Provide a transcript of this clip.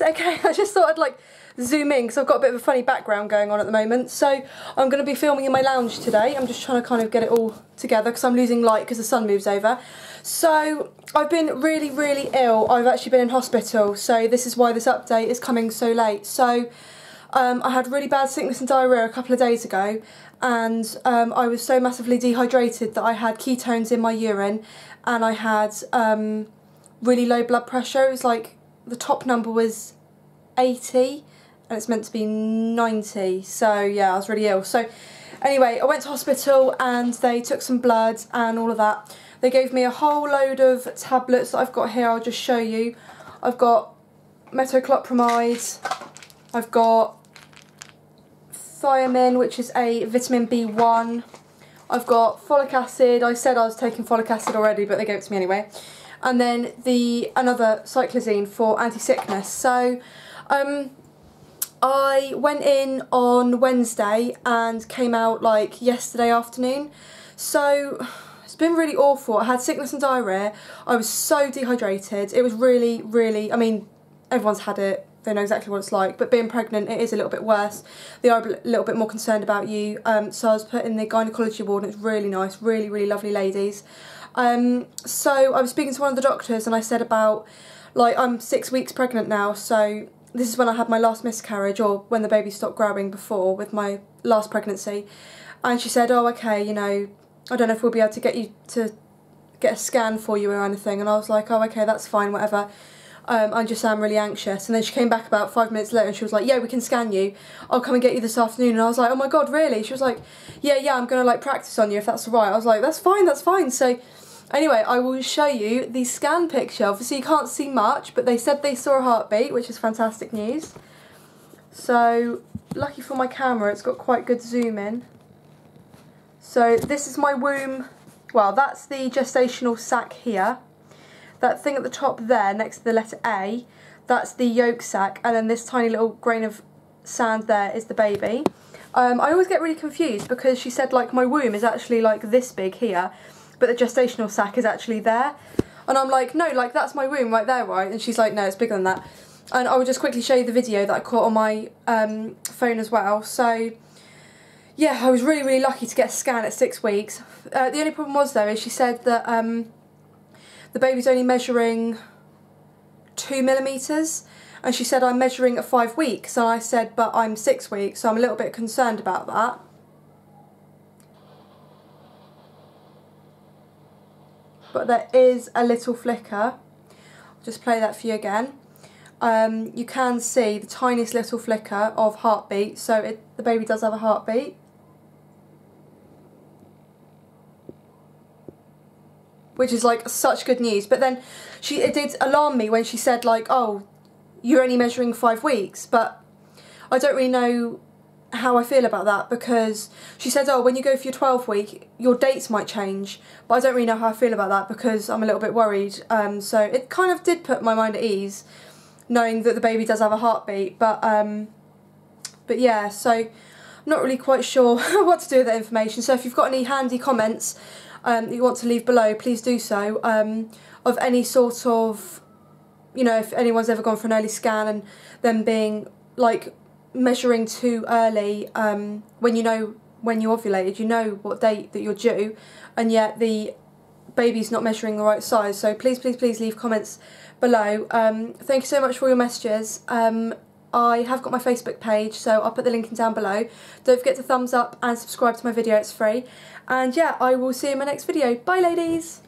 okay? I just thought I'd like zoom in because I've got a bit of a funny background going on at the moment. So I'm going to be filming in my lounge today. I'm just trying to kind of get it all together because I'm losing light because the sun moves over. So I've been really, really ill. I've actually been in hospital, so this is why this update is coming so late. So I had really bad sickness and diarrhoea a couple of days ago, and I was so massively dehydrated that I had ketones in my urine, and I had really low blood pressure. It was like the top number was 80 and it's meant to be 90, so yeah, I was really ill. So anyway, I went to hospital and they took some blood and all of that. They gave me a whole load of tablets that I've got here. I'll just show you. I've got metoclopramide, I've got thiamine, which is a vitamin B1, I've got folic acid. I said I was taking folic acid already, but they gave it to me anyway. And then another cyclazine for anti-sickness. So I went in on Wednesday and came out like yesterday afternoon. So it's been really awful. I had sickness and diarrhoea. I was so dehydrated. It was really, really, I mean, everyone's had it. They know exactly what it's like. But being pregnant, it is a little bit worse. They are a little bit more concerned about you. So I was put in the gynecology ward and it's really nice. Really, really lovely ladies. So I was speaking to one of the doctors and I said about, like, I'm 6 weeks pregnant now. So this is when I had my last miscarriage, or when the baby stopped growing before with my last pregnancy. And she said, oh, okay, you know, I don't know if we'll be able to get you to get a scan for you or anything. And I was like, oh, okay, that's fine, whatever. I just am really anxious. And then she came back about 5 minutes later and she was like, yeah, we can scan you. I'll come and get you this afternoon. And I was like, oh my God, really? She was like, yeah, I'm going to like practice on you if that's all right. I was like, that's fine. So anyway, I will show you the scan picture. Obviously you can't see much, but they said they saw a heartbeat, which is fantastic news. So lucky for my camera, it's got quite good zoom in. So this is my womb. Well, that's the gestational sac here. That thing at the top there, next to the letter A, that's the yolk sac, and then this tiny little grain of sand there is the baby. I always get really confused because she said like my womb is actually like this big here, but the gestational sac is actually there. And I'm like, no, like that's my womb right there, right? And she's like, no, it's bigger than that. And I will just quickly show you the video that I caught on my phone as well. So yeah, I was really, really lucky to get a scan at 6 weeks. The only problem was though, is she said that the baby's only measuring 2 millimeters, and she said I'm measuring at 5 weeks, and I said but I'm 6 weeks, so I'm a little bit concerned about that. But there is a little flicker. I'll just play that for you again. You can see the tiniest little flicker of heartbeat, so the baby does have a heartbeat. Which is like such good news. But then it did alarm me when she said like, oh, you're only measuring 5 weeks. But I don't really know how I feel about that, because she said, oh, when you go for your 12th week, your dates might change. But I don't really know how I feel about that because I'm a little bit worried. So it kind of did put my mind at ease, knowing that the baby does have a heartbeat. But yeah, so I'm not really quite sure what to do with that information. So if you've got any handy comments that you want to leave below, please do so, of any sort of, you know, if anyone's ever gone for an early scan and them being like measuring too early, when you know when you ovulated, you know what date that you're due, and yet the baby's not measuring the right size. So please leave comments below. Thank you so much for your messages. I have got my Facebook page, so I'll put the link in down below. Don't forget to thumbs up and subscribe to my video, it's free. And yeah, I will see you in my next video. Bye ladies!